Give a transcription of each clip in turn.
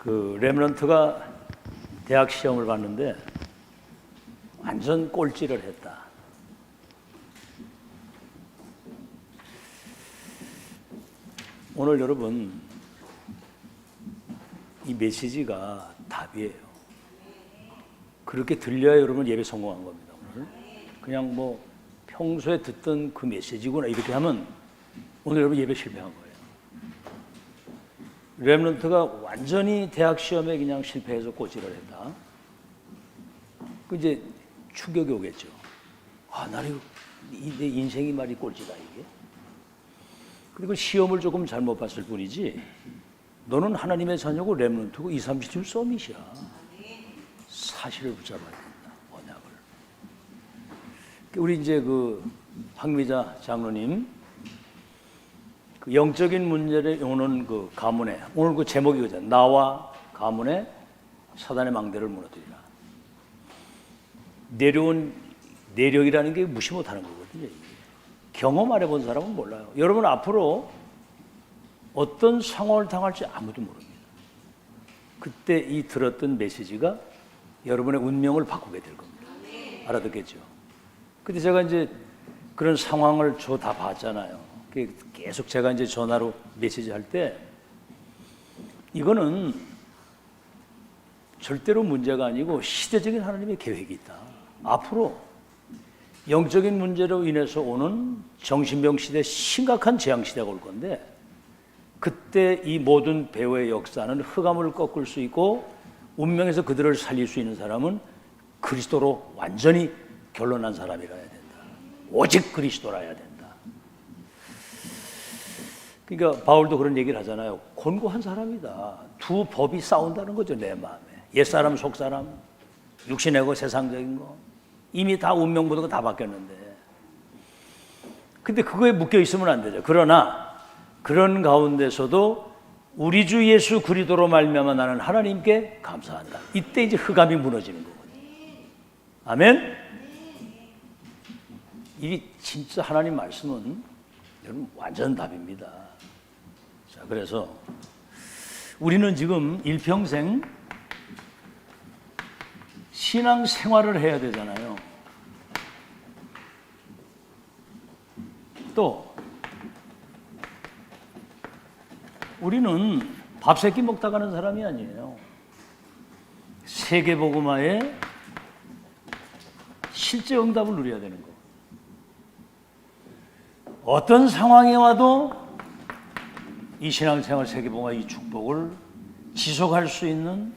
그 렘넌트가 대학 시험을 봤는데 완전 꼴찌를 했다. 오늘 여러분 이 메시지가 답이에요. 그렇게 들려야 여러분 예배 성공한 겁니다. 오늘 그냥 뭐 평소에 듣던 그 메시지구나 이렇게 하면 오늘 여러분 예배 실패한 거예요. 렘넌트가 완전히 대학 시험에 그냥 실패해서 꼴찌를 했다. 그 이제 충격이 오겠죠. 아, 나는 내 인생이 말이 꼴찌다 이게. 그리고 시험을 조금 잘못 봤을 뿐이지. 너는 하나님의 자녀고 렘넌트고 2, 30주 서밋이야. 사실을 붙잡아야 된다. 언약을. 우리 이제 그 황미자 장로님 그 영적인 문제를 오는 그 가문에 오늘 그 제목이 그잖아요. 나와 가문에 사단의 망대를 무너뜨리라. 내려온 내력이라는 게 무시 못하는 거거든요. 경험 안 해본 사람은 몰라요. 여러분 앞으로 어떤 상황을 당할지 아무도 모릅니다. 그때 이 들었던 메시지가 여러분의 운명을 바꾸게 될 겁니다. 알아듣겠죠? 근데 제가 이제 그런 상황을 다 봤잖아요. 계속 제가 이제 전화로 메시지 할 때 이거는 절대로 문제가 아니고 시대적인 하나님의 계획이 있다. 앞으로 영적인 문제로 인해서 오는 정신병 시대 심각한 재앙 시대가 올 건데 그때 이 모든 배후의 역사는 흑암을 꺾을 수 있고 운명에서 그들을 살릴 수 있는 사람은 그리스도로 완전히 결론난 사람이라 해야 된다. 오직 그리스도라 해야 된다. 그러니까 바울도 그런 얘기를 하잖아요. 곤고한 사람이다. 두 법이 싸운다는 거죠. 내 마음에. 옛사람 속사람, 육신의 거 세상적인 거 이미 다 운명보도가 다 바뀌었는데 근데 그거에 묶여 있으면 안 되죠. 그러나 그런 가운데서도 우리 주 예수 그리스도로 말미암아 나는 하나님께 감사한다. 이때 이제 흑암이 무너지는 거거든요. 아멘. 이 진짜 하나님 말씀은 여러분 완전 답입니다. 자, 그래서 우리는 지금 일평생 신앙 생활을 해야 되잖아요. 또 우리는 밥 세끼 먹다 가는 사람이 아니에요. 세계복음화에 실제 응답을 누려야 되는 거. 어떤 상황이 와도 이 신앙생활 세계복음화 이 축복을 지속할 수 있는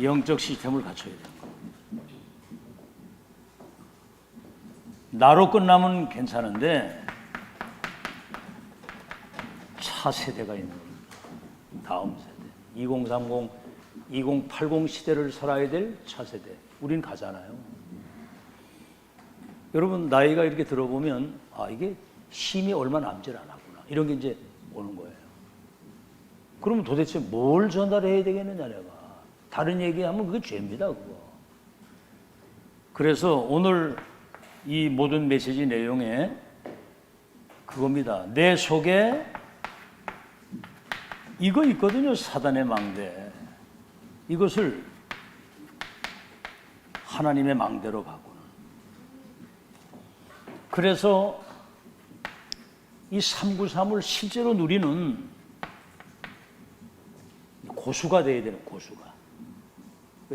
영적 시스템을 갖춰야 돼요. 나로 끝나면 괜찮은데 차세대가 있는 겁니다. 다음 세대 2030, 2080 시대를 살아야 될 차세대 우린 가잖아요. 여러분 나이가 이렇게 들어보면 아 이게 힘이 얼마 남질 않았구나 이런 게 이제 오는 거예요. 그러면 도대체 뭘 전달해야 되겠느냐 내가. 다른 얘기하면 그게 죄입니다 그거. 그래서 오늘 이 모든 메시지 내용에 그겁니다. 내 속에 이거 있거든요. 사단의 망대. 이것을 하나님의 망대로 바꾸는. 그래서 이 393을 실제로 누리는 고수가 돼야 되는 고수가.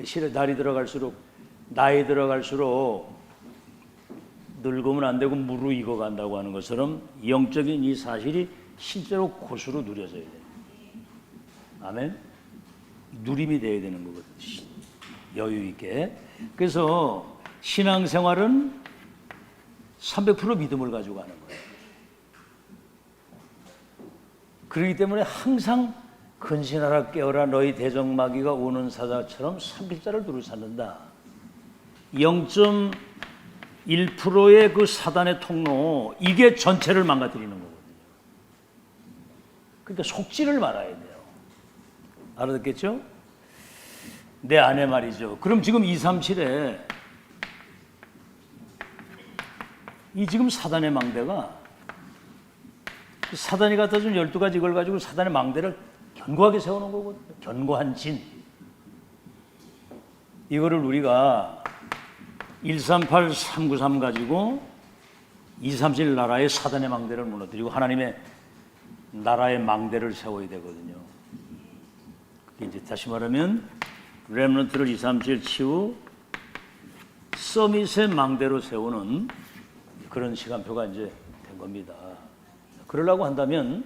실에 나이 들어갈수록 늙으면 안 되고 무르익어 간다고 하는 것처럼 영적인 이 사실이 실제로 고수로 누려져야 돼요. 아멘. 누림이 돼야 되는 거거든요. 여유 있게. 그래서 신앙생활은 300% 믿음을 가지고 가는 거예요. 그렇기 때문에 항상 근신하라 깨어라 너희 대적마귀가 우는 사자처럼 30자를 두루 찾는다. 0.1%의 그 사단의 통로 이게 전체를 망가뜨리는 거거든요. 그러니까 속지를 말아야 돼요. 알아듣겠죠? 내 아내 말이죠. 그럼 지금 237에 이 지금 사단의 망대가 사단이 갖다 준 12가지 이걸 가지고 사단의 망대를 견고하게 세우는 거거든요. 견고한 진. 이거를 우리가 138, 393 가지고 237 나라의 사단의 망대를 무너뜨리고 하나님의 나라의 망대를 세워야 되거든요. 그게 이제 다시 말하면 렘넌트를 237 치우 서밋의 망대로 세우는 그런 시간표가 이제 된 겁니다. 그러려고 한다면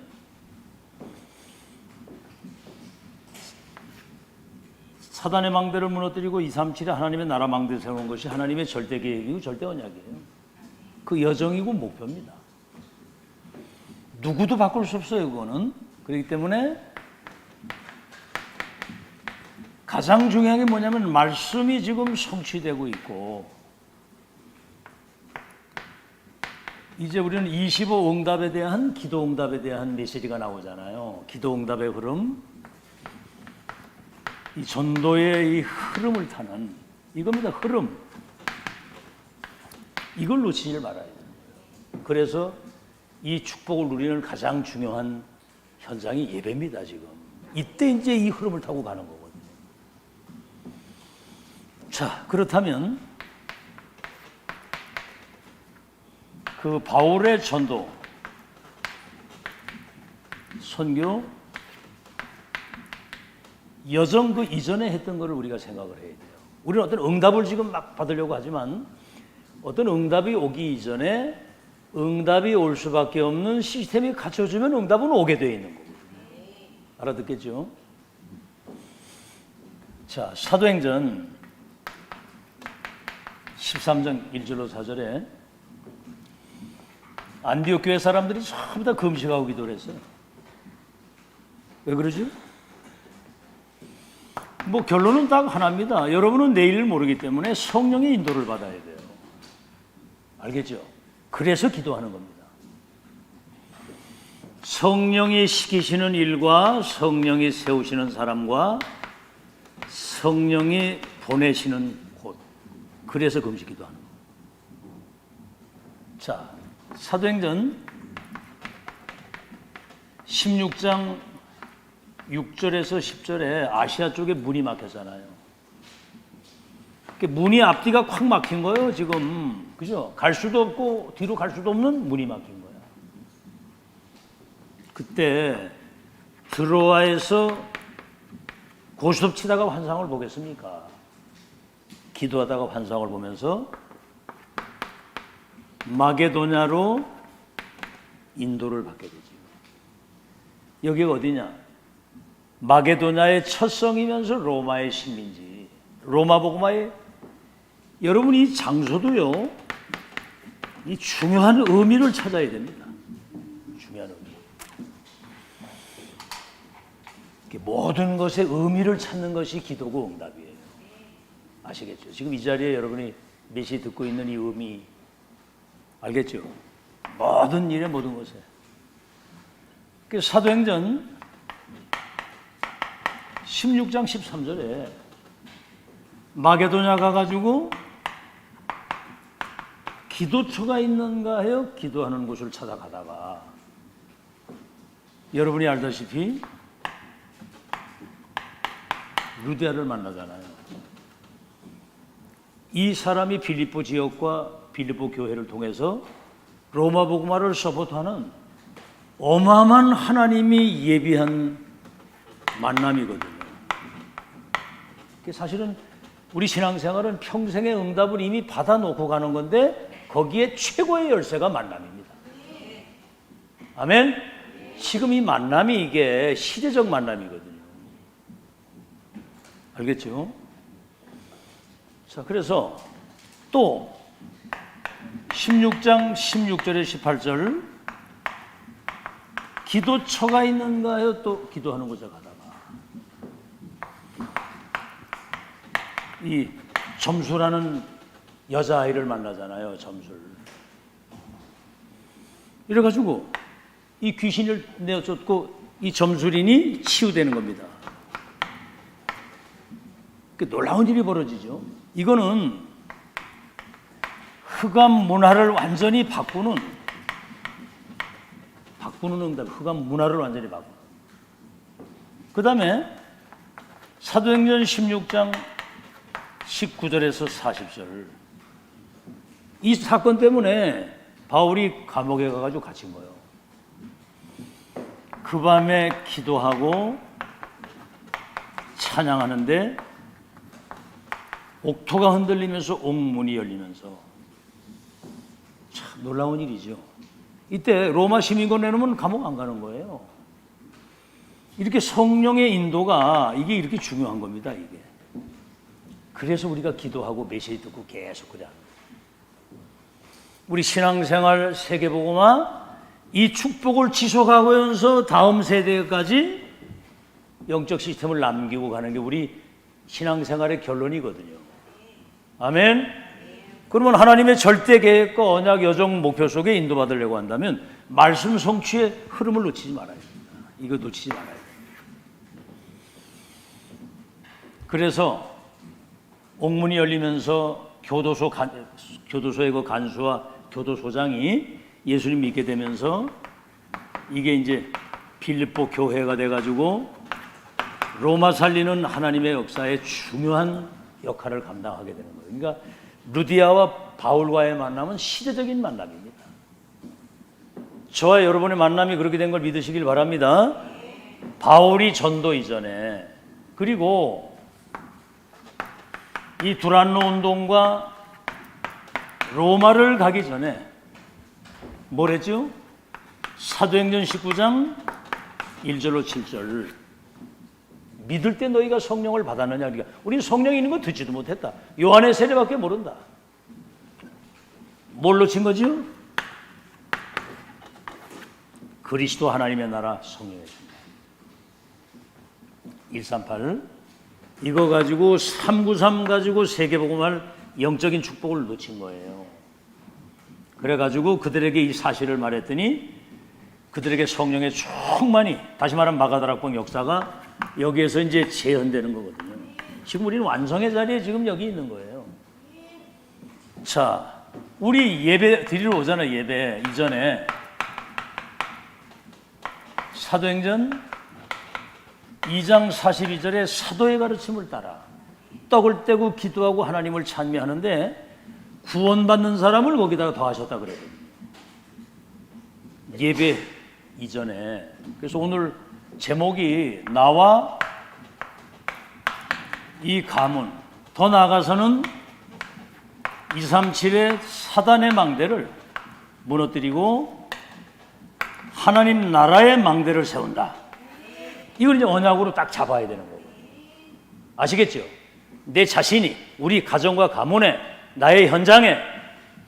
사단의 망대를 무너뜨리고 237에 하나님의 나라 망대를 세우는 것이 하나님의 절대 계획이고 절대 언약이에요. 그 여정이고 목표입니다. 누구도 바꿀 수 없어요, 그거는. 그렇기 때문에 가장 중요한 게 뭐냐면 말씀이 지금 성취되고 있고 이제 우리는 25 응답에 대한 기도 응답에 대한 메시지가 나오잖아요. 기도 응답의 흐름, 이 전도의 이 흐름을 타는 이겁니다. 흐름. 이걸 놓치지 말아야 돼요. 그래서 이 축복을 누리는 가장 중요한 현장이 예배입니다. 지금 이때 이제 이 흐름을 타고 가는 거거든요. 자, 그렇다면 그 바울의 전도, 선교, 여정 그 이전에 했던 것을 우리가 생각을 해야 돼요. 우리는 어떤 응답을 지금 막 받으려고 하지만 어떤 응답이 오기 이전에 응답이 올 수밖에 없는 시스템이 갖춰주면 응답은 오게 되어 있는 거거든요. 알아듣겠죠? 자, 사도행전 13장 1절로 4절에 안디옥 교회 사람들이 전부 다 금식하고 기도를 했어요. 왜 그러지? 뭐 결론은 딱 하나입니다. 여러분은 내일을 모르기 때문에 성령의 인도를 받아야 돼요. 알겠죠? 그래서 기도하는 겁니다. 성령이 시키시는 일과 성령이 세우시는 사람과 성령이 보내시는 곳. 그래서 금식 기도하는 거예요. 자, 사도행전 16장 6절에서 10절에 아시아 쪽에 문이 막혔잖아요. 문이 앞뒤가 콱 막힌 거예요, 지금. 그죠? 갈 수도 없고 뒤로 갈 수도 없는 문이 막힌 거야. 그때 드로아에서 고스톱 치다가 환상을 보겠습니까? 기도하다가 환상을 보면서 마게도냐로 인도를 받게 되죠. 여기가 어디냐? 마게도냐의 첫 성이면서 로마의 식민지. 로마 복음화의 여러분 이 장소도요. 이 중요한 의미를 찾아야 됩니다. 중요한 의미. 모든 것의 의미를 찾는 것이 기도고 응답이에요. 아시겠죠? 지금 이 자리에 여러분이 메시지 듣고 있는 이 의미 알겠죠? 모든 일에 모든 것에. 사도행전 16장 13절에 마게도냐 가가지고 기도처가 있는가 해요. 기도하는 곳을 찾아가다가 여러분이 알다시피 루디아를 만나잖아요. 이 사람이 빌립보 지역과 빌립보 교회를 통해서 로마 복음화를 서포트하는 어마어마한 하나님이 예비한 만남이거든요. 사실은 우리 신앙생활은 평생의 응답을 이미 받아놓고 가는 건데 거기에 최고의 열쇠가 만남입니다. 아멘? 지금 이 만남이 이게 시대적 만남이거든요. 알겠죠? 자, 그래서 또 16장 16절에 18절 기도처가 있는가요? 또 기도하는 곳에 가다가 이 점수라는 여자아이를 만나잖아요. 점술. 이래가지고 이 귀신을 내어쫓고 이 점술인이 치유되는 겁니다. 놀라운 일이 벌어지죠. 이거는 흑암 문화를 완전히 바꾸는 응답, 흑암 문화를 완전히 바꾸는. 그 다음에 사도행전 16장 19절에서 40절. 이 사건 때문에 바울이 감옥에 가가지고 갇힌 거예요. 그 밤에 기도하고 찬양하는데 옥토가 흔들리면서 옥문이 열리면서, 참 놀라운 일이죠. 이때 로마 시민권 내놓으면 감옥 안 가는 거예요. 이렇게 성령의 인도가 이게 이렇게 중요한 겁니다. 이게. 그래서 우리가 기도하고 메시지 듣고 계속 그래. 우리 신앙생활 세계복음화 이 축복을 지속하면서 다음 세대까지 영적 시스템을 남기고 가는 게 우리 신앙생활의 결론이거든요. 아멘. 그러면 하나님의 절대 계획과 언약 여정 목표 속에 인도받으려고 한다면 말씀 성취의 흐름을 놓치지 말아야 됩니다. 이거 놓치지 말아야 돼요. 그래서 옥문이 열리면서 교도소의 그 간수와 교도소장이 예수님 믿게 되면서 이게 이제 빌립보 교회가 돼가지고 로마 살리는 하나님의 역사에 중요한 역할을 감당하게 되는 거예요. 그러니까 루디아와 바울과의 만남은 시대적인 만남입니다. 저와 여러분의 만남이 그렇게 된 걸 믿으시길 바랍니다. 바울이 전도 이전에, 그리고 이 두란노 운동과 로마를 가기 전에 뭐랬죠? 사도행전 19장 1절로 7절. 믿을 때 너희가 성령을 받았느냐. 그러니까 우리는 성령이 있는 거 듣지도 못했다. 요한의 세례밖에 모른다. 뭘로 친 거지요? 그리스도 하나님의 나라 성령의 습니다. 138 이거 가지고 393 가지고 세계복음할 영적인 축복을 놓친 거예요. 그래가지고 그들에게 이 사실을 말했더니 그들에게 성령의 충만히, 다시 말하면 마가다락방 역사가 여기에서 이제 재현되는 거거든요. 지금 우리는 완성의 자리에 지금 여기 있는 거예요. 자, 우리 예배 드리러 오잖아요. 예배 이전에 사도행전 2장 42절에 사도의 가르침을 따라 떡을 떼고 기도하고 하나님을 찬미하는데 구원받는 사람을 거기다가 더하셨다 그래요. 예배 이전에. 그래서 오늘 제목이 나와 이 가문, 더 나아가서는 237의 사단의 망대를 무너뜨리고 하나님 나라의 망대를 세운다. 이걸 이제 언약으로 딱 잡아야 되는 거고. 아시겠죠? 내 자신이 우리 가정과 가문에 나의 현장에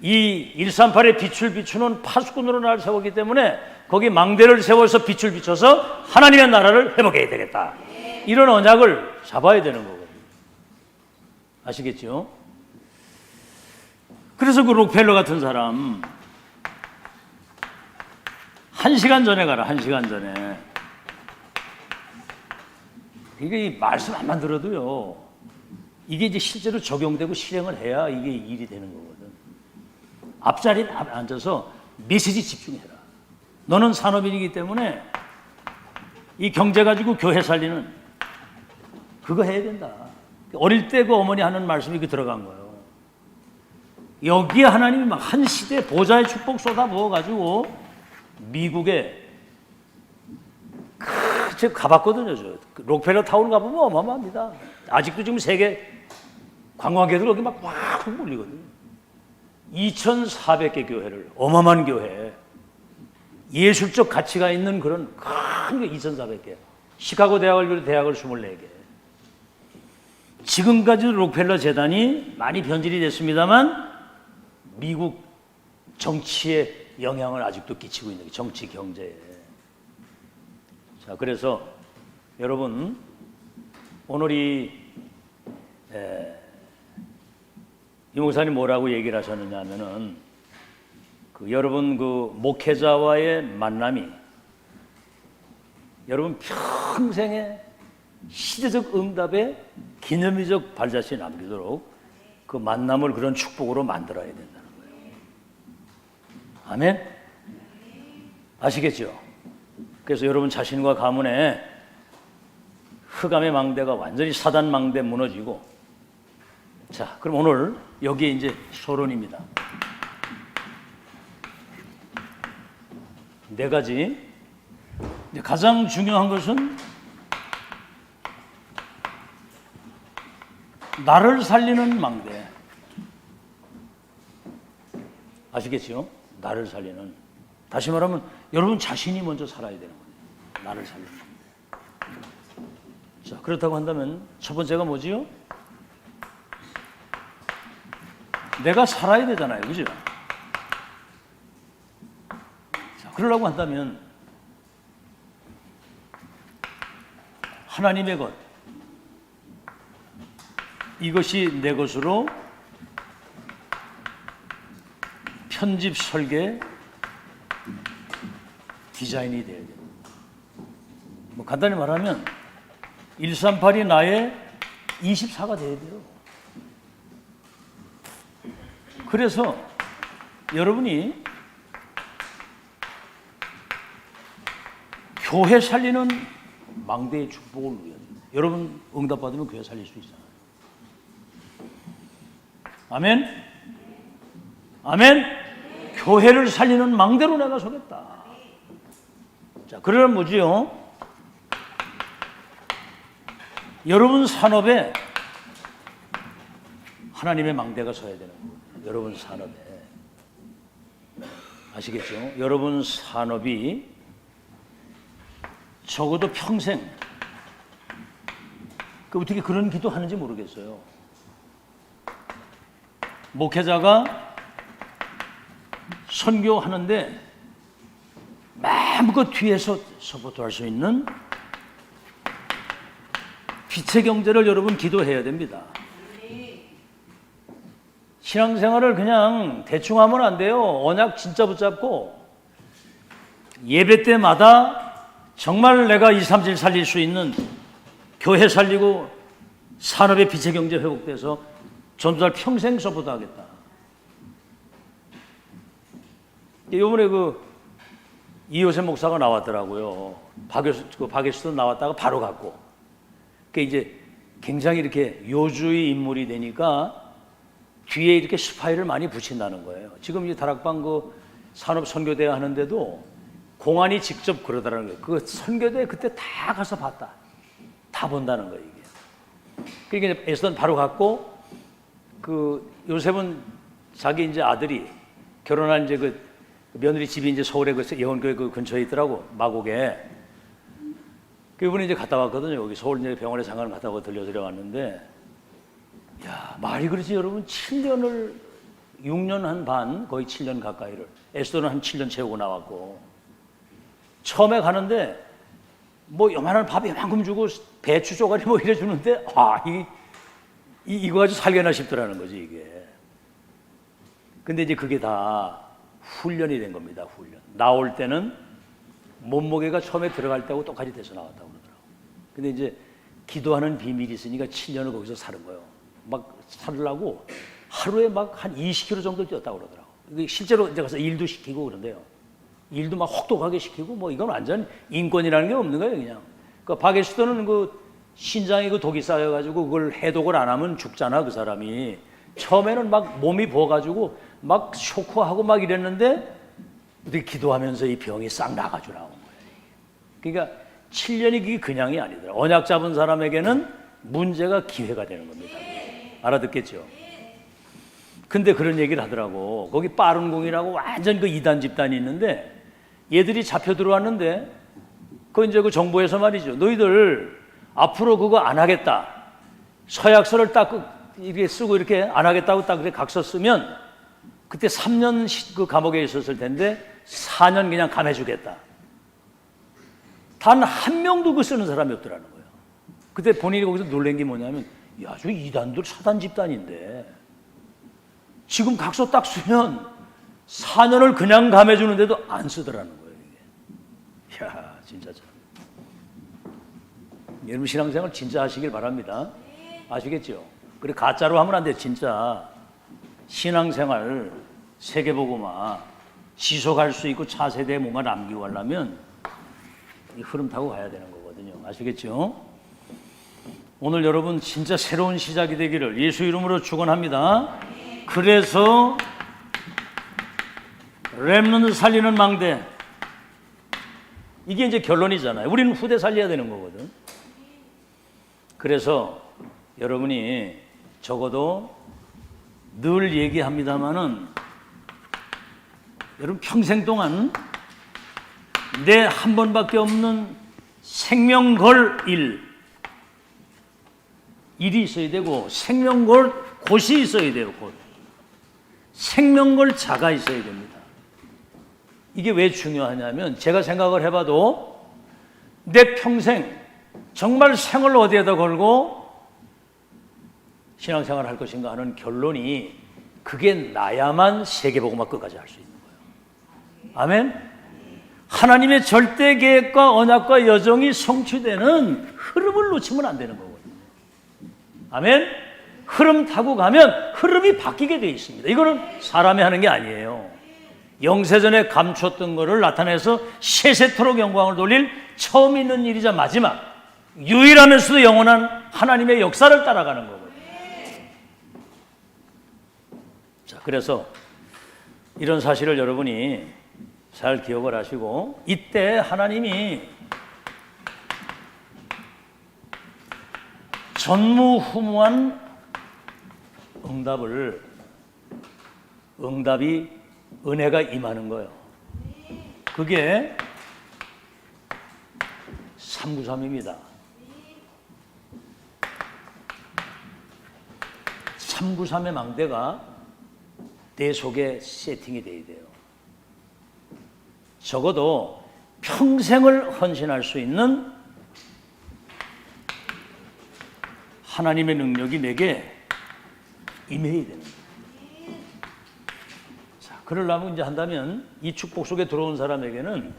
이 138의 빛을 비추는 파수꾼으로 나를 세웠기 때문에 거기 망대를 세워서 빛을 비춰서 하나님의 나라를 회복해야 되겠다. 이런 언약을 잡아야 되는 거거든요. 아시겠죠? 그래서 그 록펠러 같은 사람 1시간 전에 가라. 1시간 전에. 이게 이 말씀 안만 들어도요, 이게 이제 실제로 적용되고 실행을 해야 이게 일이 되는 거거든. 앞자리에 앉아서 메시지 집중해라. 너는 산업인이기 때문에 이 경제 가지고 교회 살리는 그거 해야 된다. 어릴 때 그 어머니 하는 말씀이 그 들어간 거예요. 여기에 하나님이 막 한 시대 보좌의 축복 쏟아 부어가지고 미국에 제가 가봤거든요. 저 록펠러 타운 가보면 어마어마합니다. 아직도 지금 세계 관광객들 여기 막 몰리거든요. 2,400개 교회를, 어마어마한 교회, 예술적 가치가 있는 그런 큰 게 2,400개. 시카고 대학을 비롯해 대학을 24개. 지금까지도 록펠러 재단이 많이 변질이 됐습니다만 미국 정치에 영향을 아직도 끼치고 있는 게 정치 경제에. 자, 그래서 여러분 오늘 이 목사님 뭐라고 얘기를 하셨느냐 하면은 그 여러분 그 목회자와의 만남이 여러분 평생의 시대적 응답의 기념비적 발자취에 남기도록 그 만남을 그런 축복으로 만들어야 된다는 거예요. 아멘? 아시겠죠? 그래서 여러분 자신과 가문에 흑암의 망대가 완전히 사단 망대 무너지고. 자, 그럼 오늘 여기에 이제 서론입니다. 네 가지. 가장 중요한 것은 나를 살리는 망대. 아시겠죠? 나를 살리는. 다시 말하면 여러분 자신이 먼저 살아야 되는 거예요. 나를 살리는 망대. 자, 그렇다고 한다면 첫 번째가 뭐지요? 내가 살아야 되잖아요. 그죠? 자, 그러려고 한다면 하나님의 것, 이것이 내 것으로 편집, 설계, 디자인이 돼야 돼요. 뭐 간단히 말하면 138이 나의 24가 돼야 돼요. 그래서 여러분이 교회 살리는 망대의 축복을 누려야 돼요. 여러분 응답받으면 교회 살릴 수 있어요. 아멘? 아멘? 교회를 살리는 망대로 내가 서겠다. 자, 그러면 뭐지요? 여러분 산업에 하나님의 망대가 서야 되는 거예요. 여러분 산업에. 아시겠죠? 여러분 산업이 적어도 평생 어떻게 그런 기도 하는지 모르겠어요. 목회자가 선교하는데 마음껏 뒤에서 서포트할 수 있는 빛의 경제를 여러분 기도해야 됩니다. 신앙생활을 그냥 대충 하면 안 돼요. 언약 진짜 붙잡고 예배 때마다 정말 내가 2, 3질 살릴 수 있는 교회 살리고 산업의 빛의 경제 회복돼서 전도자를 평생 서포트하겠다. 이번에 이효셉 목사가 나왔더라고요. 박예수도 나왔다가 바로 갔고. 그 이제 굉장히 이렇게 요주의 인물이 되니까 뒤에 이렇게 스파이를 많이 붙인다는 거예요. 지금 이 다락방 산업 선교대 하는데도 공안이 직접 그러더라는 거예요. 그 선교대 그때 다 가서 봤다. 다 본다는 거예요, 이게. 그러니까 에스더는 바로 갔고, 요셉은 자기 이제 아들이 결혼한 이제 며느리 집이 이제 서울에 예원교회 근처에 있더라고, 마곡에. 그분이 이제 갔다 왔거든요. 여기 서울 이제 병원에 잠깐 갔다 와서 들려왔는데, 야, 말이 그렇지, 여러분. 6년 한 반, 거의 7년 가까이를. 에스더는 한 7년 채우고 나왔고. 처음에 가는데, 뭐, 요만한 밥 요만큼 주고, 배추 쪼가리 뭐 이래 주는데, 이거 가지고 살려나 싶더라는 거지, 이게. 근데 이제 그게 다 훈련이 된 겁니다, 훈련. 나올 때는 몸무게가 처음에 들어갈 때하고 똑같이 돼서 나왔다고 그러더라고요. 근데 이제 기도하는 비밀이 있으니까 7년을 거기서 사는 거예요. 막 살려고 하루에 막 한 20km 정도 뛰었다고 그러더라고요. 실제로 이제 가서 일도 시키고 그런데요. 일도 막 혹독하게 시키고 뭐 이건 완전 인권이라는 게 없는 거예요, 그냥. 박예수도는 신장에 독이 쌓여가지고 그걸 해독을 안 하면 죽잖아, 그 사람이. 처음에는 막 몸이 부어가지고 막 쇼크하고 막 이랬는데 어떻게 기도하면서 이 병이 싹 나가지고 나온 거예요. 그러니까 7년이 그게 그냥이 아니더라. 언약 잡은 사람에게는 문제가 기회가 되는 겁니다. 알아듣겠죠? 근데 그런 얘기를 하더라고. 거기 빠른 공이라고 완전 이단 집단이 있는데 얘들이 잡혀 들어왔는데 이제 정부에서 말이죠. 너희들 앞으로 그거 안 하겠다. 서약서를 딱 이렇게 쓰고 이렇게 안 하겠다고 딱 그렇게 각서 쓰면 그때 3년 감옥에 있었을 텐데 4년 그냥 감해주겠다. 단 한 명도 그 쓰는 사람이 없더라는 거예요. 그때 본인이 거기서 놀란 게 뭐냐면, 야, 저 이단들 사단 집단인데 지금 각서 딱 쓰면 4년을 그냥 감해주는데도 안 쓰더라는 거예요, 이게. 야, 진짜 참. 여러분 신앙생활 진짜 하시길 바랍니다. 아시겠죠? 그래 가짜로 하면 안 돼. 진짜 신앙생활 세계복음화 지속할 수 있고 차세대에 뭔가 남기고 하려면 이 흐름 타고 가야 되는 거거든요. 아시겠죠? 오늘 여러분 진짜 새로운 시작이 되기를 예수 이름으로 축원합니다. 그래서 렘넌트 살리는 망대, 이게 이제 결론이잖아요. 우리는 후대 살려야 되는 거거든. 그래서 여러분이 적어도 늘 얘기합니다마는 여러분 평생 동안 내 한 번밖에 없는 생명 걸 일이 있어야 되고, 생명 걸 곳이 있어야 돼요. 곳. 생명 걸 자가 있어야 됩니다. 이게 왜 중요하냐면, 제가 생각을 해봐도 내 평생 정말 생을 어디에다 걸고 신앙생활을 할 것인가 하는 결론이, 그게 나야만 세계복음화 끝까지 할 수 있는 거예요. 아멘. 하나님의 절대 계획과 언약과 여정이 성취되는 흐름을 놓치면 안 되는 거거든요. 아멘. 흐름 타고 가면 흐름이 바뀌게 되어 있습니다. 이거는 사람이 하는 게 아니에요. 영세전에 감췄던 것을 나타내서 세세토록 영광을 돌릴 처음 있는 일이자 마지막, 유일하면서도 영원한 하나님의 역사를 따라가는 거거든요. 자, 그래서 이런 사실을 여러분이 잘 기억을 하시고, 이때 하나님이 전무후무한 응답이 은혜가 임하는 거예요. 그게 393입니다. 393의 망대가 내 속에 세팅이 돼야 돼요. 적어도 평생을 헌신할 수 있는 하나님의 능력이 내게 임해야 되는 거예요. 자, 그러려면 이제 한다면 이 축복 속에 들어온 사람에게는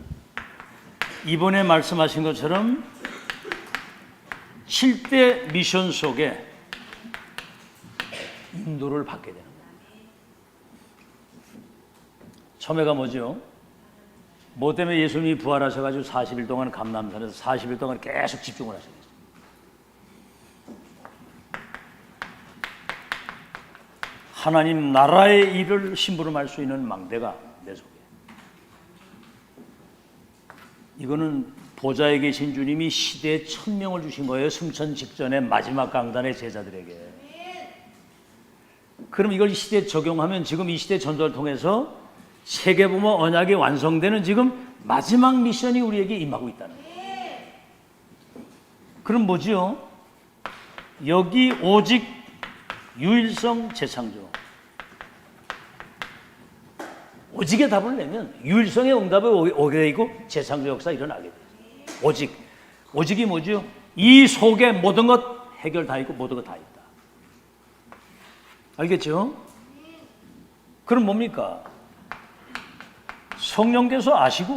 이번에 말씀하신 것처럼 7대 미션 속에 인도를 받게 되는 거예요. 처음에가 뭐죠? 뭐 때문에 예수님이 부활하셔가지고 40일 동안 감람산에서 40일 동안 계속 집중을 하셨어요. 하나님 나라의 일을 심부름할 수 있는 망대가 내 속에. 이거는 보좌에 계신 주님이 시대에 1000명을 주신 거예요. 승천 직전에 마지막 강단의 제자들에게. 그럼 이걸 시대에 적용하면 지금 이 시대 전도를 통해서 세계복음 언약이 완성되는 지금 마지막 미션이 우리에게 임하고 있다는 거예요. 그럼 뭐지요? 여기 오직 유일성 재창조. 오직의 답을 내면 유일성의 응답이 오게 되고 재창조 역사 일어나게 돼요. 오직이 뭐죠? 이 속에 모든 것 해결 다 있고 모든 것 다 있다. 알겠죠? 그럼 뭡니까? 성령께서 아시고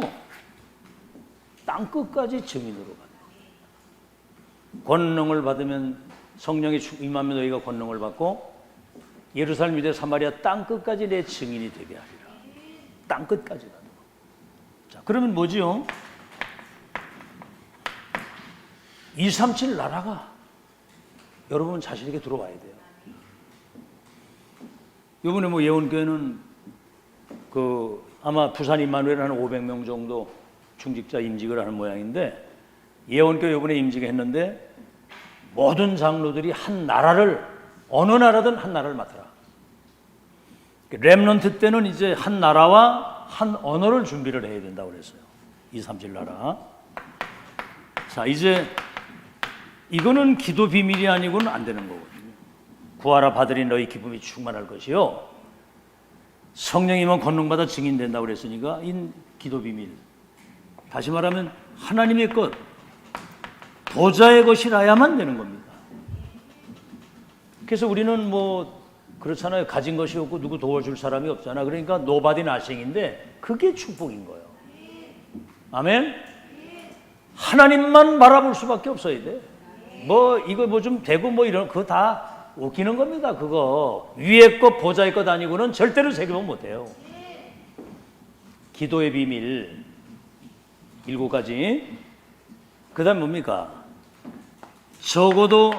땅 끝까지 증인으로 가요. 권능을 받으면, 성령이 임하면 너희가 권능을 받고 예루살렘, 유대, 사마리아 땅 끝까지 내 증인이 되게 하리라. 땅 끝까지 가는 거. 자, 그러면 뭐지요? 237 나라가 여러분 자신에게 들어와야 돼요. 이번에 뭐 예원교회는 아마 부산 임마누엘 한 500명 정도 중직자 임직을 하는 모양인데, 예원교회 이번에 임직했는데 모든 장로들이 한 나라를, 어느 나라든 한 나라를 맡아라. 렘넌트 때는 이제 한 나라와 한 언어를 준비를 해야 된다고 그랬어요. 237 나라. 자, 이제 이거는 기도 비밀이 아니고는 안 되는 거거든요. 구하라 받으리 너희 기쁨이 충만할 것이요. 성령이면 권능받아 증인된다고 그랬으니까 이 기도 비밀. 다시 말하면 하나님의 것, 보좌의 것이라야만 되는 겁니다. 그래서 우리는 뭐 그렇잖아요. 가진 것이 없고 누구 도와줄 사람이 없잖아. 그러니까 nobody nothing인데 그게 축복인 거예요. 아멘? 하나님만 바라볼 수밖에 없어야 돼. 이거 뭐 좀 되고 뭐 이런, 그거 다 웃기는 겁니다. 그거 위에 것 보좌의 것 아니고는 절대로 세계복 못해요. 기도의 비밀 7가지. 그 다음 뭡니까? 적어도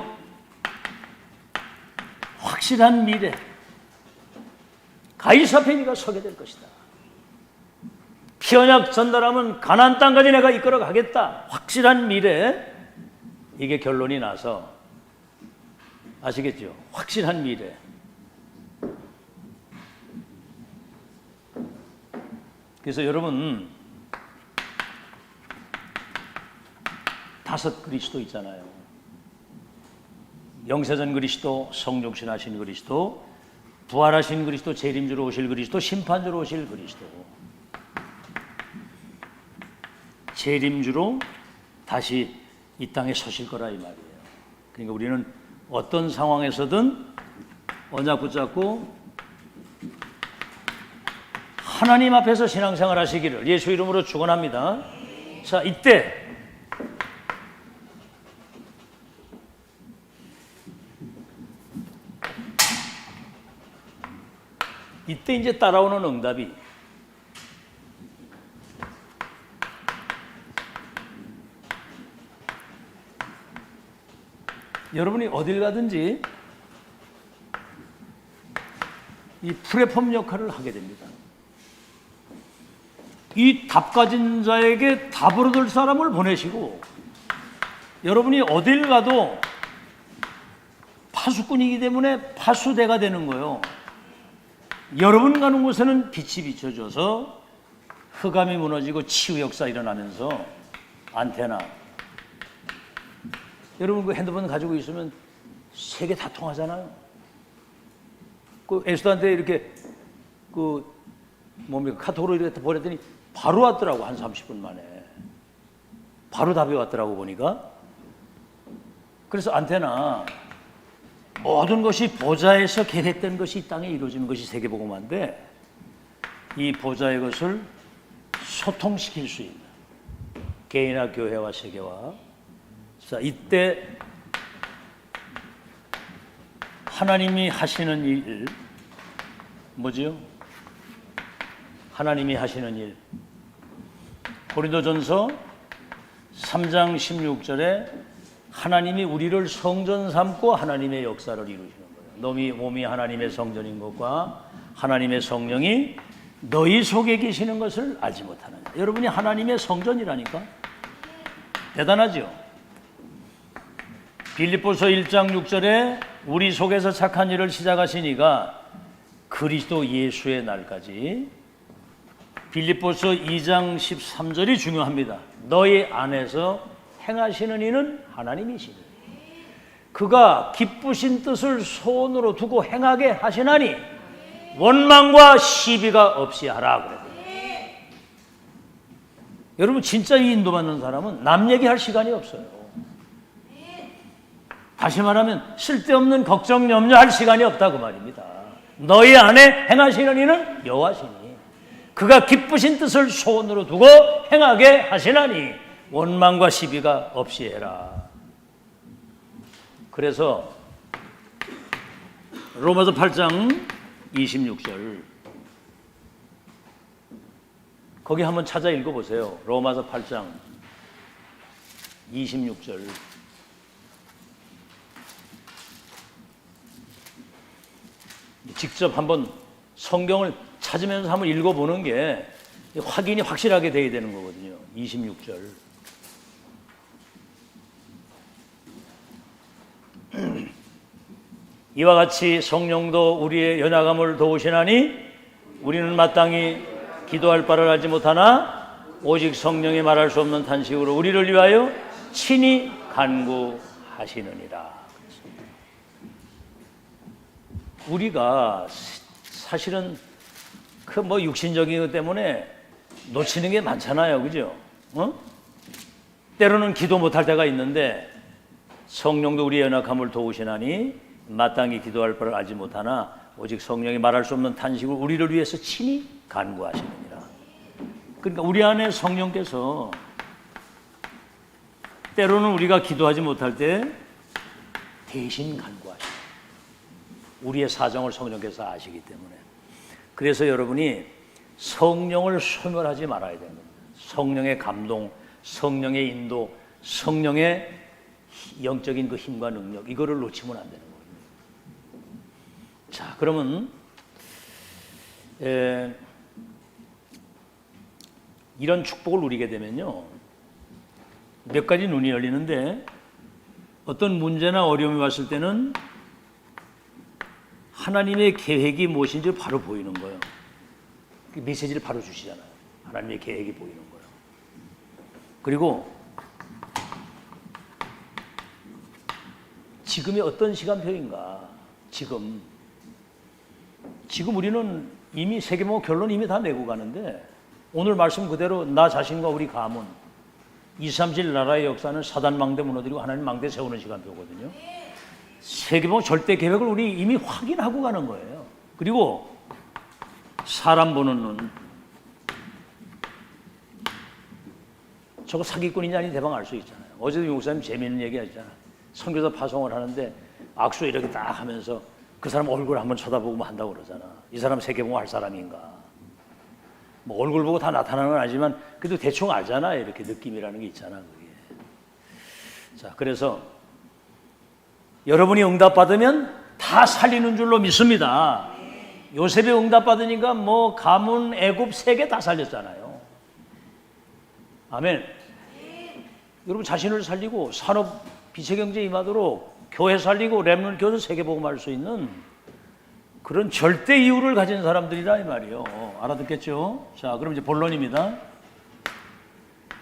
확실한 미래, 가이사 앞에 네가 서게 될 것이다. 피언약 전달하면 가나안 땅까지 내가 이끌어 가겠다. 확실한 미래. 이게 결론이 나서, 아시겠죠? 확실한 미래. 그래서 여러분, 5 그리스도 있잖아요. 영세전 그리스도, 성육신하신 그리스도, 부활하신 그리스도, 재림주로 오실 그리스도, 심판주로 오실 그리스도. 재림주로 다시 이 땅에 서실 거라 이 말이에요. 그러니까 우리는 어떤 상황에서든 언약 붙잡고 하나님 앞에서 신앙생활 하시기를 예수 이름으로 축원합니다. 자, 이때 이제 따라오는 응답이, 여러분이 어딜 가든지 이 플랫폼 역할을 하게 됩니다. 이 답 가진 자에게 답을 얻을 사람을 보내시고, 여러분이 어딜 가도 파수꾼이기 때문에 파수대가 되는 거예요. 여러분 가는 곳에는 빛이 비춰져서 흑암이 무너지고 치유 역사 일어나면서 안테나, 여러분 그 핸드폰 가지고 있으면 세계 다 통하잖아요. 그 에스더한테 이렇게 카톡으로 이렇게 보냈더니 바로 왔더라고. 한 30분 만에 바로 답이 왔더라고 보니까. 그래서 안테나, 모든 것이 보좌에서 계획된 것이 이 땅에 이루어지는 것이 세계복음화인데, 이 보좌의 것을 소통시킬 수 있는 개인과 교회와 세계와. 자, 이때 하나님이 하시는 일, 뭐지요? 하나님이 하시는 일. 고린도전서 3장 16절에 하나님이 우리를 성전 삼고 하나님의 역사를 이루시는 거예요. 너희 몸이 하나님의 성전인 것과 하나님의 성령이 너희 속에 계시는 것을 알지 못하느냐. 여러분이 하나님의 성전이라니까. 대단하죠? 빌립보서 1장 6절에 우리 속에서 착한 일을 시작하시니가 그리스도 예수의 날까지. 빌립보서 2장 13절이 중요합니다. 너희 안에서 행하시는 이는 하나님이시니 그가 기쁘신 뜻을 소원으로 두고 행하게 하시나니 원망과 시비가 없이 하라 그래요. 여러분, 진짜 이 인도받는 사람은 남 얘기할 시간이 없어요. 다시 말하면 쓸데없는 걱정 염려할 시간이 없다 그 말입니다. 너희 안에 행하시는 이는 여호와시니 그가 기쁘신 뜻을 소원으로 두고 행하게 하시나니 원망과 시비가 없이 해라. 그래서 로마서 8장 26절 거기 한번 찾아 읽어보세요. 로마서 8장 26절. 직접 한번 성경을 찾으면서 한번 읽어보는 게 확인이 확실하게 돼야 되는 거거든요. 26절. 이와 같이 성령도 우리의 연약함을 도우시나니 우리는 마땅히 기도할 바를 알지 못하나 오직 성령이 말할 수 없는 탄식으로 우리를 위하여 친히 간구하시느니라. 우리가 사실은 그 육신적인 것 때문에 놓치는 게 많잖아요, 그죠? 때로는 기도 못할 때가 있는데 성령도 우리의 연약함을 도우시나니 마땅히 기도할 바를 알지 못하나 오직 성령이 말할 수 없는 탄식을 우리를 위해서 친히 간구하시느니라. 그러니까 우리 안에 성령께서 때로는 우리가 기도하지 못할 때 대신 간구하시고 우리의 사정을 성령께서 아시기 때문에. 그래서 여러분이 성령을 소멸하지 말아야 됩니다. 성령의 감동, 성령의 인도, 성령의 영적인 그 힘과 능력, 이거를 놓치면 안 되는 거거든요. 자, 그러면 이런 축복을 누리게 되면요, 몇 가지 눈이 열리는데, 어떤 문제나 어려움이 왔을 때는 하나님의 계획이 무엇인지 바로 보이는 거예요. 메시지를 바로 주시잖아요. 하나님의 계획이 보이는 거예요. 그리고 지금이 어떤 시간표인가? 지금 우리는 이미 세계모 결론 이미 다 내고 가는데, 오늘 말씀 그대로 나 자신과 우리 가문 237 나라의 역사는 사단 망대 무너뜨리고 하나님 망대 세우는 시간표거든요. 세계모 절대 계획을 우리 이미 확인하고 가는 거예요. 그리고 사람 보는 눈, 저거 사기꾼이냐 아니 대방 알 수 있잖아요. 어제도 용사님 재미있는 얘기 하잖아요. 선교사 파송을 하는데 악수 이렇게 딱 하면서 그 사람 얼굴 한번 쳐다보고 한다고 그러잖아. 이 사람 세계봉 할 사람인가? 뭐 얼굴 보고 다 나타나는 건 아니지만 그래도 대충 알잖아. 이렇게 느낌이라는 게 있잖아. 그게. 자, 그래서 여러분이 응답받으면 다 살리는 줄로 믿습니다. 요셉이 응답받으니까 뭐 가문, 애굽, 세계 다 살렸잖아요. 아멘. 여러분 자신을 살리고 산업 빛의 임하도록 교회 살리고 렘넌트 교회 세계복음할 수 있는 그런 절대 이유를 가진 사람들이라 이 말이에요. 알아듣겠죠? 자, 그럼 이제 본론입니다.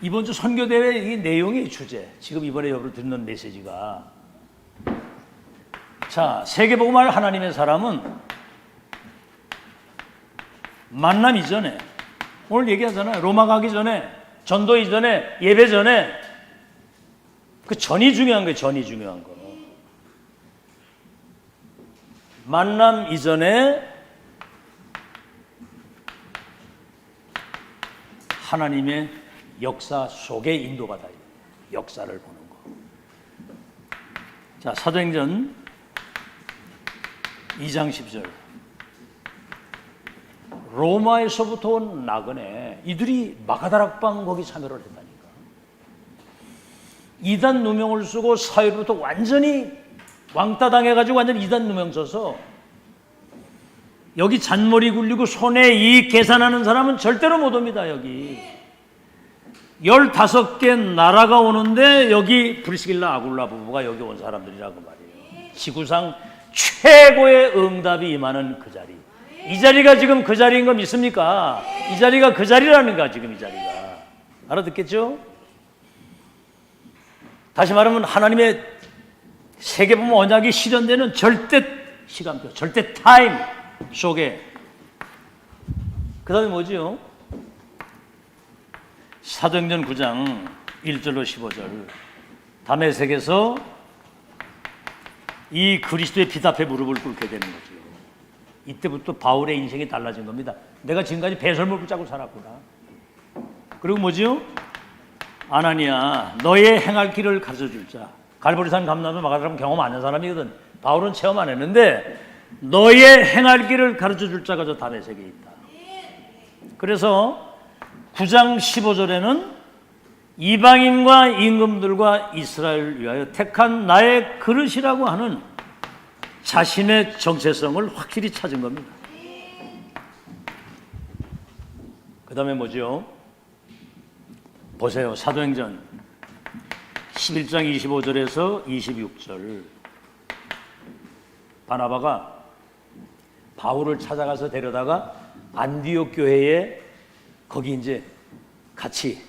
이번 주 선교대회 이 내용의 주제, 지금 이번에 여러분 듣는 메시지가, 자, 세계복음할 하나님의 사람은 만남 이전에, 오늘 얘기하잖아요. 로마 가기 전에, 전도 이전에, 예배 전에, 그 전이 중요한 거예요. 전이 중요한 거. 만남 이전에 하나님의 역사 속에 인도받아야 돼요. 역사를 보는 거. 자, 사도행전 2장 10절. 로마에서부터 온 나그네, 이들이 마가다락방 거기 참여를 했다니까. 이단 누명을 쓰고 사회로부터 완전히 왕따 당해가지고 완전히 이단 누명 써서 여기 잔머리 굴리고 손에 이익 계산하는 사람은 절대로 못 옵니다. 여기 15개 나라가 오는데 여기 브리스길라 아굴라 부부가 여기 온 사람들이라고 말이에요. 지구상 최고의 응답이 임하는 그 자리. 이 자리가 지금 그 자리인 거 믿습니까? 이 자리가 그 자리라는 거야. 지금 이 자리가. 알아듣겠죠? 다시 말하면 하나님의 세계보험 언약이 실현되는 절대 시간표, 절대 타임 속에, 그 다음에 뭐지요? 사도행전 9장 1절로 15절. 다메섹에서 이 그리스도의 피 앞에 무릎을 꿇게 되는 거죠. 이때부터 바울의 인생이 달라진 겁니다. 내가 지금까지 배설물 붙잡고 살았구나. 그리고 뭐지요? 아나니아, 너의 행할 길을 가르쳐줄 자. 갈보리산 감나무 마가다락 경험 안 한 사람이거든. 바울은 체험 안 했는데 너의 행할 길을 가르쳐줄 자가 저 다메섹에 있다. 그래서 9장 15절에는 이방인과 임금들과 이스라엘을 위하여 택한 나의 그릇이라고 하는 자신의 정체성을 확실히 찾은 겁니다. 그 다음에 뭐죠? 보세요. 사도행전 11장 25절에서 26절. 바나바가 바울을 찾아가서 데려다가 안디옥 교회에 거기 이제 같이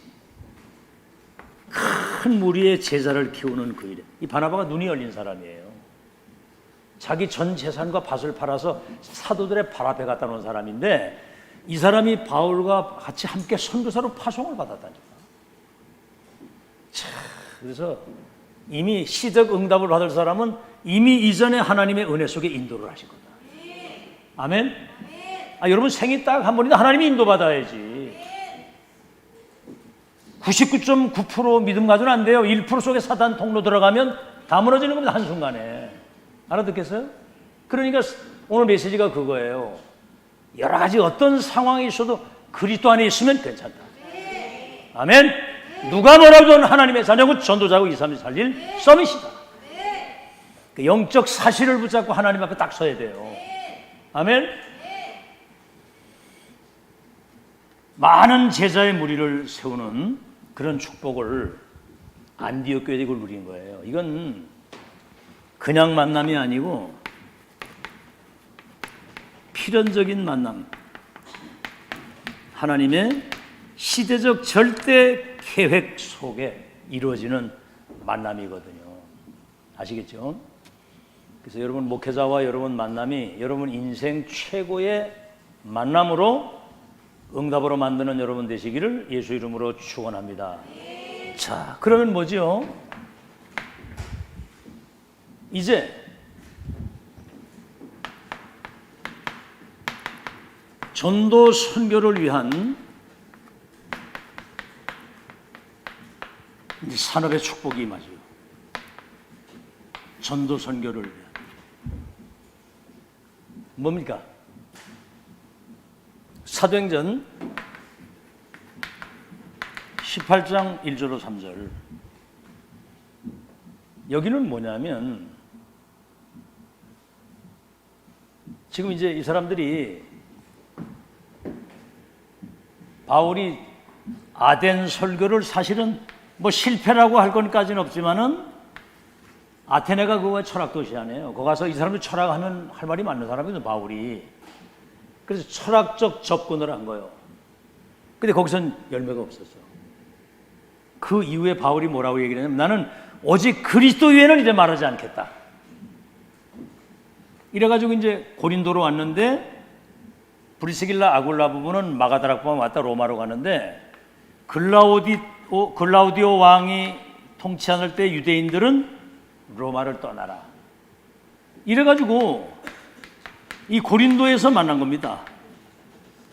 큰 무리의 제자를 키우는 그 일에, 이 바나바가 눈이 열린 사람이에요. 자기 전 재산과 밭을 팔아서 사도들의 발 앞에 갖다 놓은 사람인데, 이 사람이 바울과 같이 함께 선교사로 파송을 받았다니까. 그래서 이미 시적 응답을 받을 사람은 이미 이전에 하나님의 은혜 속에 인도를 하신 거다. 아멘? 여러분 생이 딱 한 번이다 하나님이 인도받아야지. 99.9% 믿음 가지고는 안 돼요. 1% 속에 사단 통로 들어가면 다 무너지는 겁니다. 한순간에. 알아듣겠어요? 그러니까 오늘 메시지가 그거예요. 여러 가지 어떤 상황이 있어도 그리스도 안에 있으면 괜찮다. 아멘? 누가 뭐라도 하나님의 자녀고 전도자고 2, 3, 4 살릴 서밋이다. 그 영적 사실을 붙잡고 하나님 앞에 딱 서야 돼요. 아멘. 많은 제자의 무리를 세우는 그런 축복을 안디옥 교회에 이걸 누린 거예요. 이건 그냥 만남이 아니고 필연적인 만남, 하나님의 시대적 절대 계획 속에 이루어지는 만남이거든요. 아시겠죠? 그래서 여러분 목회자와 여러분 만남이 여러분 인생 최고의 만남으로 응답으로 만드는 여러분 되시기를 예수 이름으로 축원합니다. 자, 그러면 뭐죠? 이제 전도 선교를 위한 산업의 축복이 임하죠. 전도 선교를 위한 뭡니까? 사도행전 18장 1절로 3절. 여기는 뭐냐면 지금 이제 이 사람들이 바울이 아덴 설교를 사실은 뭐 실패라고 할 건까지는 없지만은 아테네가 그거 철학 도시 아니에요. 거기 가서 이 사람들 철학하면 할 말이 많은 사람이거든요, 바울이. 그래서 철학적 접근을 한 거예요. 근데 거기선 열매가 없었어. 그 이후에 바울이 뭐라고 얘기를 했냐면 나는 오직 그리스도 위에는 이제 말하지 않겠다. 이래가지고 이제 고린도로 왔는데 브리스길라 아굴라 부부는 마가다락방 왔다 로마로 가는데 글라우디오 왕이 통치 않을 때 유대인들은 로마를 떠나라. 이래가지고 이 고린도에서 만난 겁니다.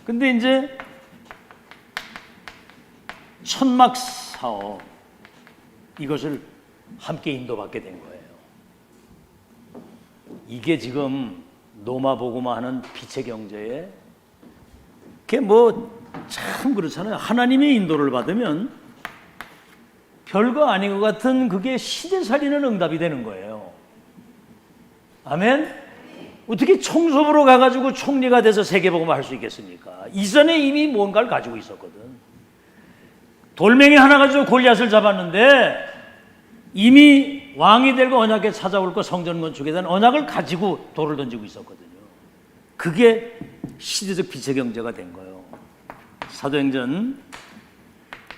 근데 이제 천막 사업 이것을 함께 인도받게 된 거예요. 이게 지금 노마보고마 하는 빛의 경제에 그게 뭐 참 그렇잖아요. 하나님의 인도를 받으면 별거 아닌 것 같은 그게 시대 살리는 응답이 되는 거예요. 아멘? 어떻게 총섭으로 가가지고 총리가 돼서 세계복음을 할 수 있겠습니까? 이전에 이미 뭔가를 가지고 있었거든. 돌멩이 하나 가지고 골리앗을 잡았는데 이미 왕이 되고 언약에 찾아올 거 성전 건축에 대한 언약을 가지고 돌을 던지고 있었거든요. 그게 시대적 빛의 경제가 된 거예요. 사도행전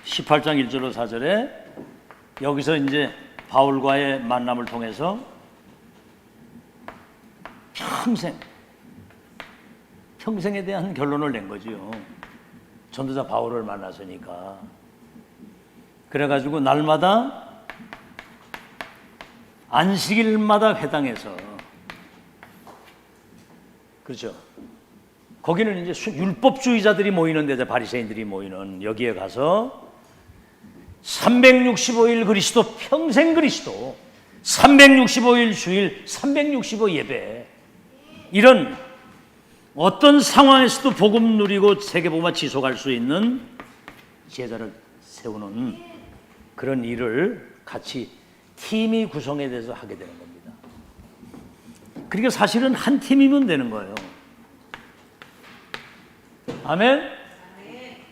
18장 1절로 4절에 여기서 이제 바울과의 만남을 통해서 평생에 대한 결론을 낸 거지요. 전도자 바울을 만났으니까. 그래가지고 날마다 안식일마다 회당에서 그렇죠. 거기는 이제 율법주의자들이 모이는 데다 바리새인들이 모이는 여기에 가서 365일 그리스도 평생 그리스도 365일 주일 365 예배 이런 어떤 상황에서도 복음 누리고 세계복음화 지속할 수 있는 제자를 세우는 그런 일을 같이 팀이 구성에 대해서 하게 되는 겁니다. 그러니까 사실은 한 팀이면 되는 거예요. 아멘?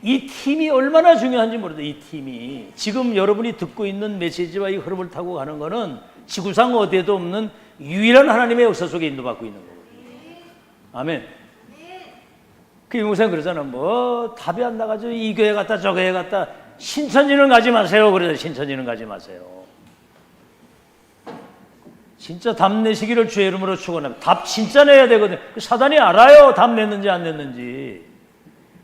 이 팀이 얼마나 중요한지 모르겠어요. 이 팀이 지금 여러분이 듣고 있는 메시지와 이 흐름을 타고 가는 거는 지구상 어디에도 없는 유일한 하나님의 역사 속에 인도받고 있는 거거든요. 아멘. 그 유목사님 그러잖아. 뭐 답이 안 나가지고 이 교회 갔다 저 교회 갔다 신천지는 가지 마세요. 그래서 신천지는 가지 마세요. 진짜 답 내시기를 주의 이름으로 축원합니다. 답 진짜 내야 되거든. 사단이 알아요. 답 냈는지 안 냈는지.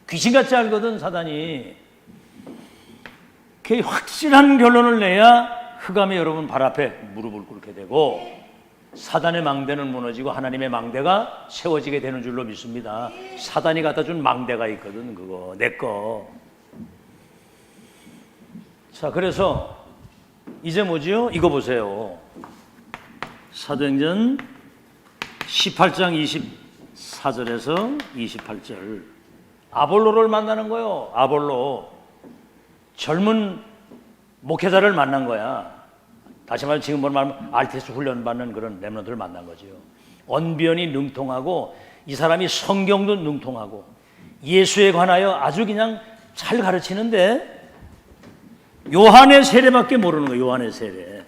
귀신같이 알거든 사단이. 그 확실한 결론을 내야 흑암의 여러분 발 앞에 무릎을 꿇게 되고 사단의 망대는 무너지고 하나님의 망대가 세워지게 되는 줄로 믿습니다. 사단이 갖다 준 망대가 있거든. 그거 내 거. 자, 그래서 이제 뭐지요? 이거 보세요. 사도행전 18장 24절에서 28절. 아볼로를 만나는 거예요. 아볼로. 젊은 목회자를 만난 거야. 다시 말해 지금 말하면 RTS 훈련 받는 그런 렘넌트를 만난 거죠. 언변이 능통하고 이 사람이 성경도 능통하고 예수에 관하여 아주 그냥 잘 가르치는데 요한의 세례밖에 모르는 거예요. 요한의 세례.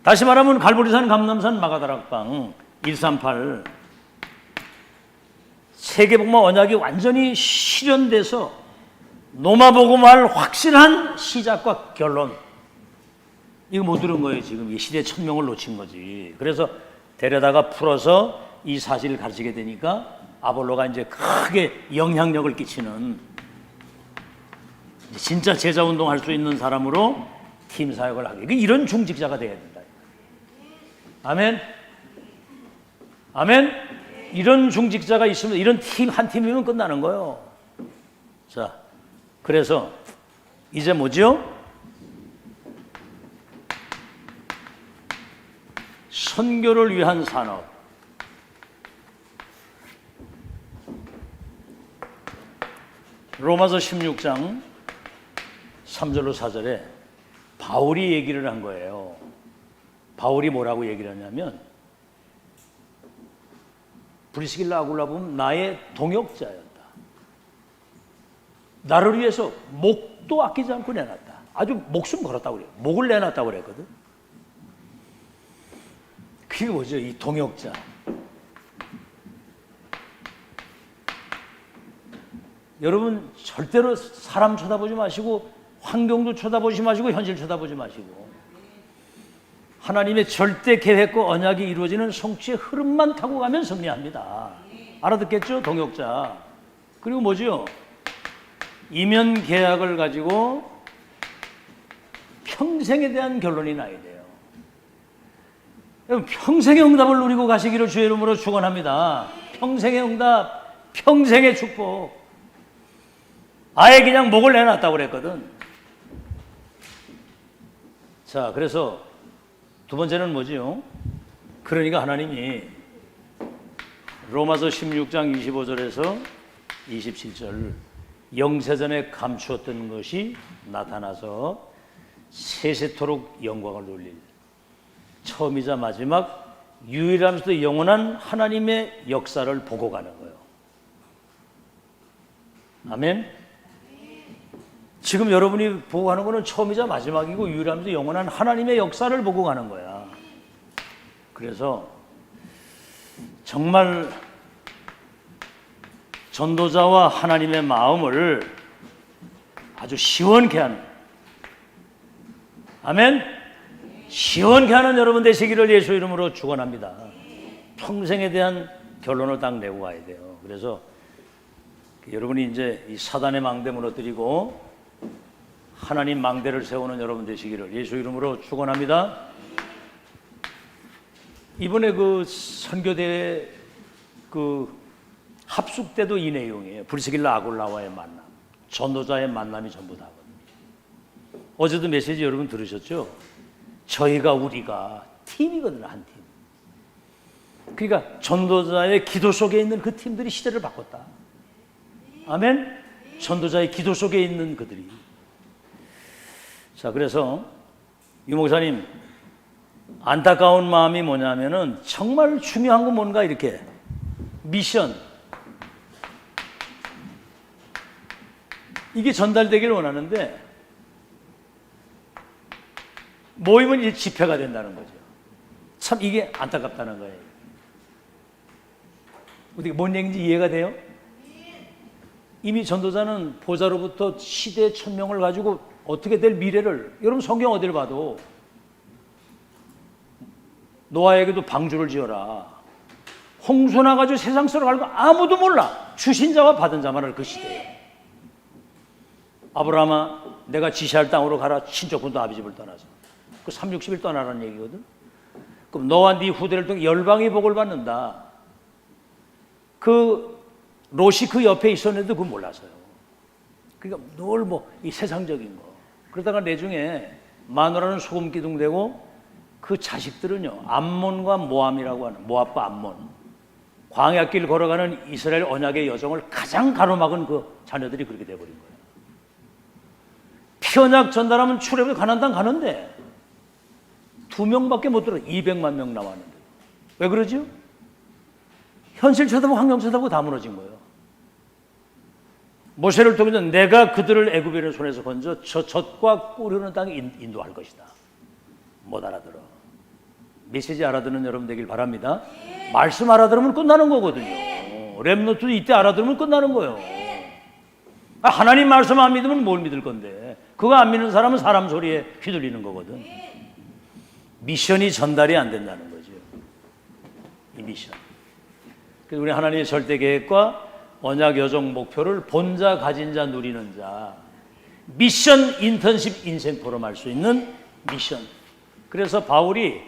다시 말하면 갈보리산, 감남산, 마가다락방 138 세계복음화 언약이 완전히 실현돼서 노마복음화를 확실한 시작과 결론. 이거 못 들은 거예요. 지금 이 시대 천명을 놓친 거지. 그래서 데려다가 풀어서 이 사실을 가르치게 되니까 아볼로가 이제 크게 영향력을 끼치는 진짜 제자 운동할 수 있는 사람으로 팀 사역을 하게. 이런 중직자가 돼야 된다. 아멘. 아멘. 이런 중직자가 있으면 이런 팀 한 팀이면 끝나는 거예요. 자, 그래서 이제 뭐죠? 선교를 위한 산업. 로마서 16장 3절로 4절에 바울이 얘기를 한 거예요. 바울이 뭐라고 얘기를 하냐면 브리스길라 아굴라 보면 나의 동역자였다. 나를 위해서 목도 아끼지 않고 내놨다. 아주 목숨 걸었다고 그래요. 목을 내놨다고 그랬거든. 그게 뭐죠? 이 동역자. 여러분 절대로 사람 쳐다보지 마시고 환경도 쳐다보지 마시고 현실 쳐다보지 마시고 하나님의 절대 계획과 언약이 이루어지는 성취의 흐름만 타고 가면 승리합니다. 알아듣겠죠? 동역자. 그리고 뭐죠? 이면 계약을 가지고 평생에 대한 결론이 나야 돼요. 평생의 응답을 누리고 가시기를 주의 이름으로 축원합니다. 평생의 응답, 평생의 축복. 아예 그냥 목을 내놨다고 그랬거든. 자, 그래서 두 번째는 뭐지요? 그러니까 하나님이 로마서 16장 25절에서 27절 영세전에 감추었던 것이 나타나서 세세토록 영광을 돌릴 처음이자 마지막 유일하면서도 영원한 하나님의 역사를 보고 가는 거예요. 아멘. 지금 여러분이 보고 가는 거는 처음이자 마지막이고 유일하면서 영원한 하나님의 역사를 보고 가는 거야. 그래서 정말 전도자와 하나님의 마음을 아주 시원케 하는, 아멘? 시원케 하는 여러분 되시기를 예수 이름으로 축원합니다. 평생에 대한 결론을 딱 내고 가야 돼요. 그래서 여러분이 이제 이 사단의 망대 무너뜨리고 하나님 망대를 세우는 여러분 되시기를 예수 이름으로 축원합니다. 이번에 그 선교대회 그 합숙 때도 이 내용이에요. 브리스길라 아굴라와의 만남, 전도자의 만남이 전부 다거든요. 어제도 메시지 여러분 들으셨죠? 저희가 우리가 팀이거든요. 한 팀. 그러니까 전도자의 기도 속에 있는 그 팀들이 시대를 바꿨다. 아멘. 전도자의 기도 속에 있는 그들이. 자, 그래서 유 목사님 안타까운 마음이 뭐냐면은 정말 중요한 건 뭔가 이렇게 미션 이게 전달되길 원하는데 모이면 이제 집회가 된다는 거죠. 참 이게 안타깝다는 거예요. 어떻게 뭔 얘기인지 이해가 돼요? 이미 전도자는 보좌로부터 시대의 천명을 가지고 어떻게 될 미래를, 여러분 성경 어디를 봐도 노아에게도 방주를 지어라. 홍수 나가지고 세상 썰어갈 거 아무도 몰라. 주신 자와 받은 자만 알 그 시대에. 아브라함아 내가 지시할 땅으로 가라. 친척분도 아비 집을 떠나서. 그 360일 떠나라는 얘기거든. 그럼 너와 네 후대를 통해 열방이 복을 받는다. 그 롯이 그 옆에 있었는데도 그걸 몰라서요. 그러니까 늘 뭐 이 세상적인 거. 그러다가 내중에 마누라는 소금 기둥 되고 그 자식들은요 암몬과 모함이라고 하는, 모압과 암몬, 광야길 걸어가는 이스라엘 언약의 여정을 가장 가로막은 그 자녀들이 그렇게 돼버린 거예요. 피언약 전달하면 출애굽 가나안 땅 가는데 2명밖에 못 들어. 200만 명 남았는데. 왜 그러죠? 현실 쳐다보고 환경 쳐다보고 다 무너진 거예요. 모세를 통해서 내가 그들을 애굽인의 손에서 건져 저 젖과 꿀 흐르는 땅에 인도할 것이다. 못 알아들어. 메시지 알아듣는 여러분 되길 바랍니다. 말씀 알아들으면 끝나는 거거든요. 렘노트도 이때 알아들으면 끝나는 거예요. 하나님 말씀 안 믿으면 뭘 믿을 건데. 그거 안 믿는 사람은 사람 소리에 휘둘리는 거거든. 미션이 전달이 안 된다는 거죠. 이 미션. 그래서 우리 하나님의 절대 계획과 언약 여정 목표를 본 자, 가진 자, 누리는 자. 미션 인턴십 인생 포럼할 수 있는 미션. 그래서 바울이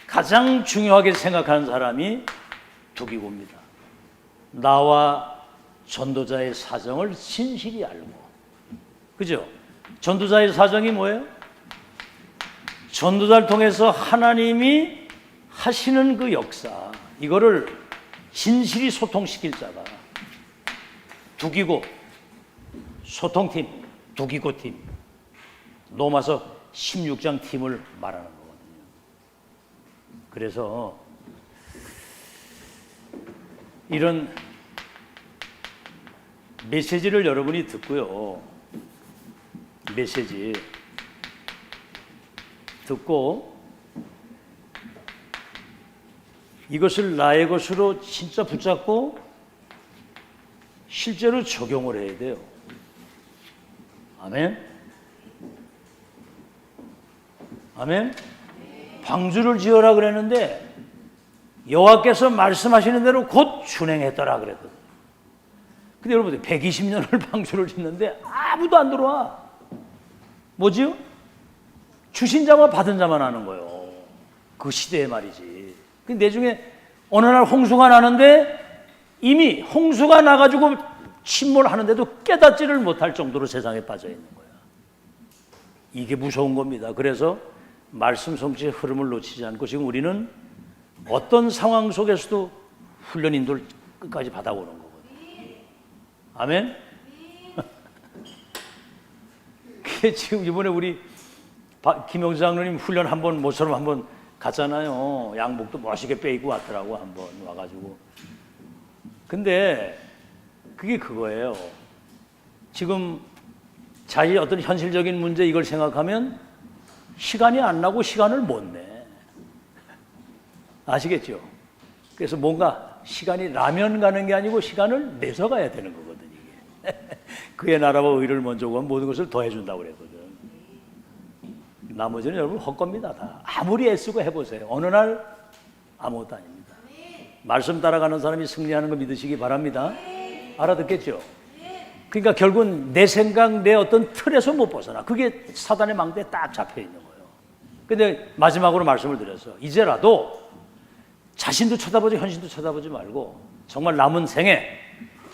가장 중요하게 생각하는 사람이 두기고입니다. 나와 전도자의 사정을 진실히 알고. 그죠? 전도자의 사정이 뭐예요? 전도자를 통해서 하나님이 하시는 그 역사, 이거를 진실히 소통시킬 자가 두기고, 소통팀, 두기고팀, 로마서 16장 팀을 말하는 거거든요. 그래서 이런 메시지를 여러분이 듣고요. 메시지 듣고 이것을 나의 것으로 진짜 붙잡고 실제로 적용을 해야 돼요. 아멘? 아멘? 방주를 지어라 그랬는데 여호와께서 말씀하시는 대로 곧 준행했더라 그랬거든요. 근데 여러분들 120년을 방주를 짓는데 아무도 안 들어와. 뭐지요? 주신 자와 받은 자만 하는 거예요. 그 시대에 말이지. 근데 내중에 어느 날 홍수가 나는데 이미 홍수가 나가지고 침몰하는데도 깨닫지를 못할 정도로 세상에 빠져 있는 거야. 이게 무서운 겁니다. 그래서 말씀 성취의 흐름을 놓치지 않고 지금 우리는 어떤 상황 속에서도 훈련 인도를 끝까지 받아오는 거거든요. 아멘? 그게 지금 이번에 우리 김영수 장로님 훈련 한번 모처럼 한번 갔잖아요. 양복도 멋있게 빼입고 왔더라고. 한번 와가지고. 근데 그게 그거예요. 지금 자기 어떤 현실적인 문제 이걸 생각하면 시간이 안 나고 시간을 못 내. 아시겠죠? 그래서 뭔가 시간이 라면 가는 게 아니고 시간을 내서 가야 되는 거거든, 이게. 그의 나라와 의를 먼저 구하면 모든 것을 더해준다고 그랬거든. 나머지는 여러분 헛겁니다, 다. 아무리 애쓰고 해보세요. 어느 날 아무것도 아닙니다. 말씀 따라가는 사람이 승리하는 거 믿으시기 바랍니다. 알아듣겠죠? 그러니까 결국은 내 생각, 내 어떤 틀에서 못 벗어나. 그게 사단의 망대에 딱 잡혀 있는 거예요. 근데 마지막으로 말씀을 드렸어. 이제라도 자신도 쳐다보지 현실도 쳐다보지 말고 정말 남은 생에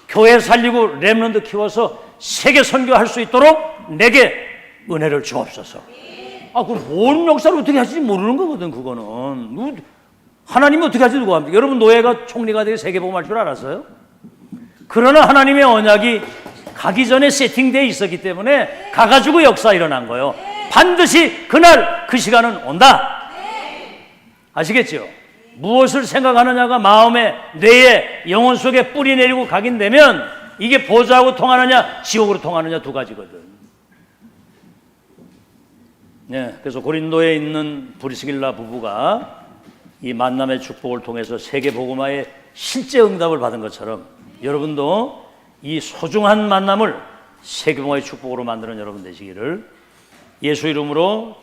교회 살리고 렘넌트 키워서 세계 선교할 수 있도록 내게 은혜를 주옵소서. 그뭔 역사를 어떻게 하실지 모르는 거거든, 그거는. 하나님이 어떻게 하실지 누가 합니까? 여러분 노예가 총리가 되게 세계복음할 줄 알았어요? 그러나 하나님의 언약이 가기 전에 세팅되어 있었기 때문에 가가지고 역사 일어난 거예요. 반드시 그날 그 시간은 온다. 아시겠죠? 무엇을 생각하느냐가 마음에, 뇌에, 영혼 속에 뿌리 내리고 각인되면 이게 보좌하고 통하느냐 지옥으로 통하느냐 두 가지거든. 네, 그래서 고린도에 있는 브리스길라 부부가 이 만남의 축복을 통해서 세계 복음화의 실제 응답을 받은 것처럼 여러분도 이 소중한 만남을 세계 복음화의 축복으로 만드는 여러분 되시기를 예수 이름으로